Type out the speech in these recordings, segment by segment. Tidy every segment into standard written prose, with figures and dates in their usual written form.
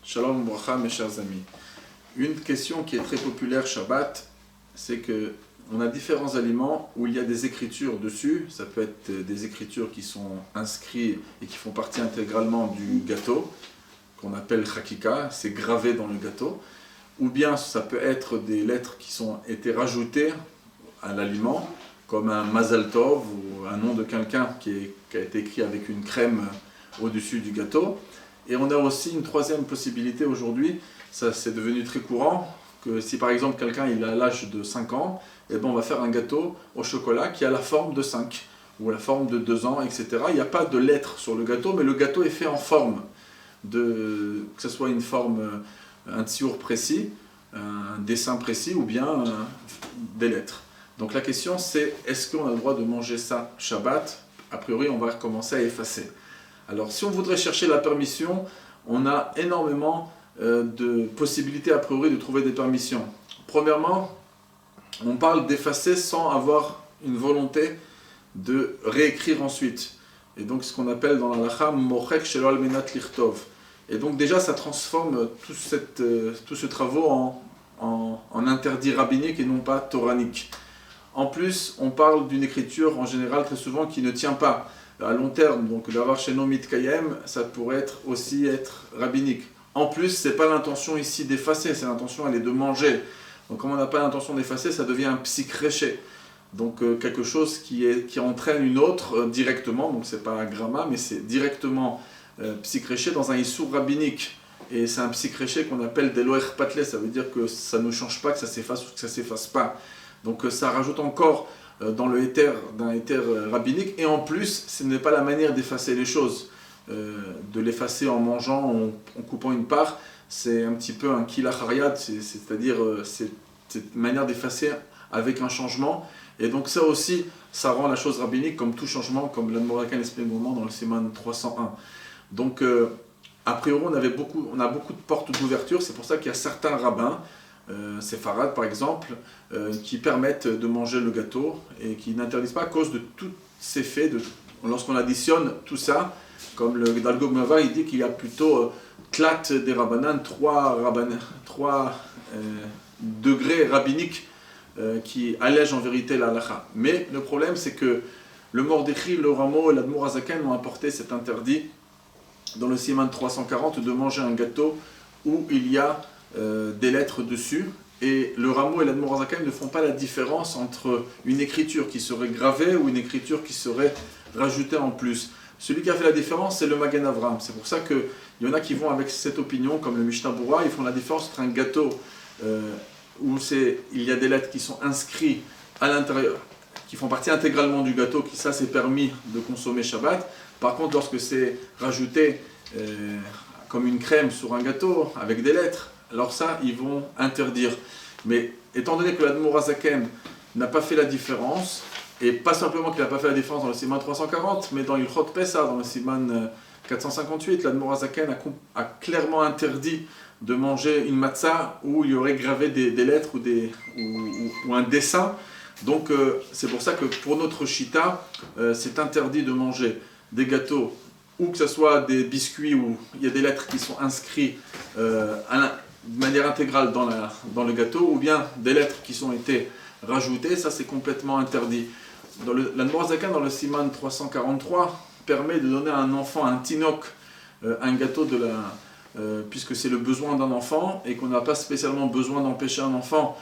Shalom Bracha, mes chers amis. Une question qui est très populaire Shabbat, c'est que on a différents aliments où il y a des écritures dessus. Ça peut être des écritures qui sont inscrites et qui font partie intégralement du gâteau, qu'on appelle chakika, c'est gravé dans le gâteau. Ou bien ça peut être des lettres qui ont été rajoutées à l'aliment, comme un Mazal Tov ou un nom de quelqu'un qui a été écrit avec une crème au-dessus du gâteau. Et on a aussi une troisième possibilité aujourd'hui, ça c'est devenu très courant, que si par exemple quelqu'un il a l'âge de 5 ans, eh ben on va faire un gâteau au chocolat qui a la forme de 5 ou la forme de 2 ans, etc. Il n'y a pas de lettres sur le gâteau, mais le gâteau est fait en forme, que ce soit une forme, un tsiour précis, un dessin précis ou bien des lettres. Donc la question c'est, est-ce qu'on a le droit de manger ça Shabbat? A priori on va commencer à effacer. Alors si on voudrait chercher la permission, on a énormément de possibilités a priori de trouver des permissions. Premièrement, on parle d'effacer sans avoir une volonté de réécrire ensuite. Et donc ce qu'on appelle dans la halakha mochek shelo al menat lichtov. Et donc déjà ça transforme tout ce travaux en interdit rabbinique et non pas toranique. En plus, on parle d'une écriture en général très souvent qui ne tient pas à long terme, donc d'avoir chez nos mitkayem, ça pourrait aussi être rabbinique. En plus, c'est pas l'intention ici d'effacer, c'est l'intention elle est de manger. Donc comme on n'a pas l'intention d'effacer, ça devient un psychréché. Donc quelque chose qui entraîne une autre directement, donc c'est pas un gramma, mais c'est directement psychréché dans un issour rabbinique. Et c'est un psychréché qu'on appelle deloer patlé, ça veut dire que ça ne change pas, que ça s'efface ou que ça s'efface pas. Donc ça rajoute encore dans le éther, d'un éther rabbinique, et en plus, ce n'est pas la manière d'effacer les choses, de l'effacer en mangeant, en coupant une part, c'est un petit peu un kilachariad, c'est-à-dire c'est une manière d'effacer avec un changement, et donc ça aussi, ça rend la chose rabbinique comme tout changement, comme l'Admorakan explique au moment dans le Siman 301. Donc, a priori, on a beaucoup de portes d'ouverture, c'est pour ça qu'il y a certains rabbins, séfarades par exemple, qui permettent de manger le gâteau et qui n'interdisent pas à cause de tous ces faits. Lorsqu'on additionne tout ça, comme le Dalgog Mava, il dit qu'il y a plutôt tlat des rabbanan, trois degrés rabbiniques qui allègent en vérité la halakha. Mais le problème c'est que le Mordechai, le Ramo et l'Admour Hazaken ont apporté cet interdit dans le Siman 340 de manger un gâteau où il y a des lettres dessus, et le Ramo et l'Admour Hazaken ne font pas la différence entre une écriture qui serait gravée ou une écriture qui serait rajoutée en plus. Celui qui a fait la différence, c'est le Magen Avram. C'est pour ça qu'il y en a qui vont avec cette opinion, comme le Mishnah Berurah, ils font la différence entre un gâteau où il y a des lettres qui sont inscrites à l'intérieur, qui font partie intégralement du gâteau, qui ça c'est permis de consommer Shabbat. Par contre, lorsque c'est rajouté comme une crème sur un gâteau avec des lettres, alors ça, ils vont interdire. Mais étant donné que l'Admour Hazaken n'a pas fait la différence, et pas simplement qu'il n'a pas fait la différence dans le Siman 340, mais dans l'Ilchot Pessah, dans le Siman 458, l'Admour Hazaken a clairement interdit de manger une matzah où il y aurait gravé des lettres ou un dessin. Donc c'est pour ça que pour notre Shita, c'est interdit de manger des gâteaux, ou que ce soit des biscuits où il y a des lettres qui sont inscrites de manière intégrale dans le gâteau, ou bien des lettres qui ont été rajoutées, ça c'est complètement interdit. L'Admour Hazaken dans le Siman 343 permet de donner à un enfant, un tinok, un gâteau puisque c'est le besoin d'un enfant, et qu'on n'a pas spécialement besoin d'empêcher un enfant,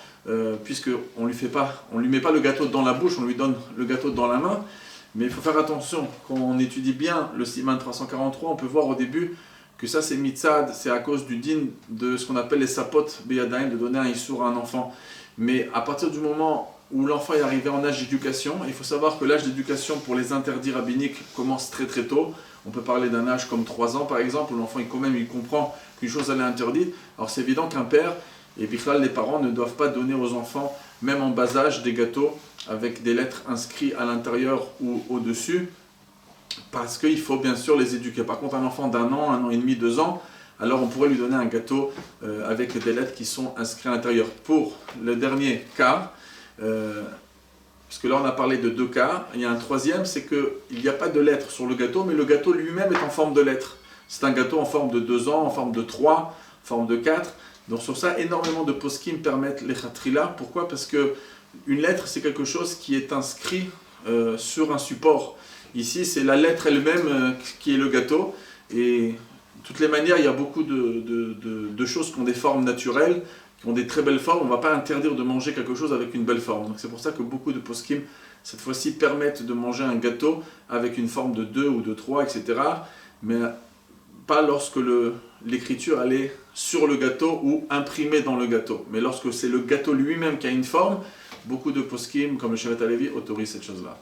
puisqu'on lui met pas le gâteau dans la bouche, on lui donne le gâteau dans la main. Mais il faut faire attention, quand on étudie bien le Siman 343, on peut voir au début que ça c'est mitzad, c'est à cause du din de ce qu'on appelle les sapot beyadaim, de donner un issour à un enfant. Mais à partir du moment où l'enfant est arrivé en âge d'éducation, il faut savoir que l'âge d'éducation pour les interdits rabbiniques commence très très tôt. On peut parler d'un âge comme 3 ans par exemple, où l'enfant il comprend qu'une chose elle est interdite. Alors c'est évident qu'un père, et puis là les parents ne doivent pas donner aux enfants, même en bas âge, des gâteaux avec des lettres inscrites à l'intérieur ou au-dessus, parce qu'il faut bien sûr les éduquer. Par contre, un enfant d'1 an, 1 an et demi, 2 ans, alors on pourrait lui donner un gâteau avec des lettres qui sont inscrites à l'intérieur. Pour le dernier cas, parce que là on a parlé de 2 cas, il y a un troisième, c'est qu'il n'y a pas de lettres sur le gâteau, mais le gâteau lui-même est en forme de lettres. C'est un gâteau en forme de 2 ans, en forme de 3, forme de 4. Donc sur ça, énormément de poskim permettent les khatrila. Pourquoi? Parce que une lettre, c'est quelque chose qui est inscrit sur un support. Ici, c'est la lettre elle-même qui est le gâteau. Et de toutes les manières, il y a beaucoup de choses qui ont des formes naturelles, qui ont des très belles formes. On ne va pas interdire de manger quelque chose avec une belle forme. Donc c'est pour ça que beaucoup de poskim, cette fois-ci, permettent de manger un gâteau avec une forme de 2 ou de 3, etc. Mais pas lorsque l'écriture elle est sur le gâteau ou imprimée dans le gâteau. Mais lorsque c'est le gâteau lui-même qui a une forme, beaucoup de poskim, comme le Shevet HaLevi, autorisent cette chose-là.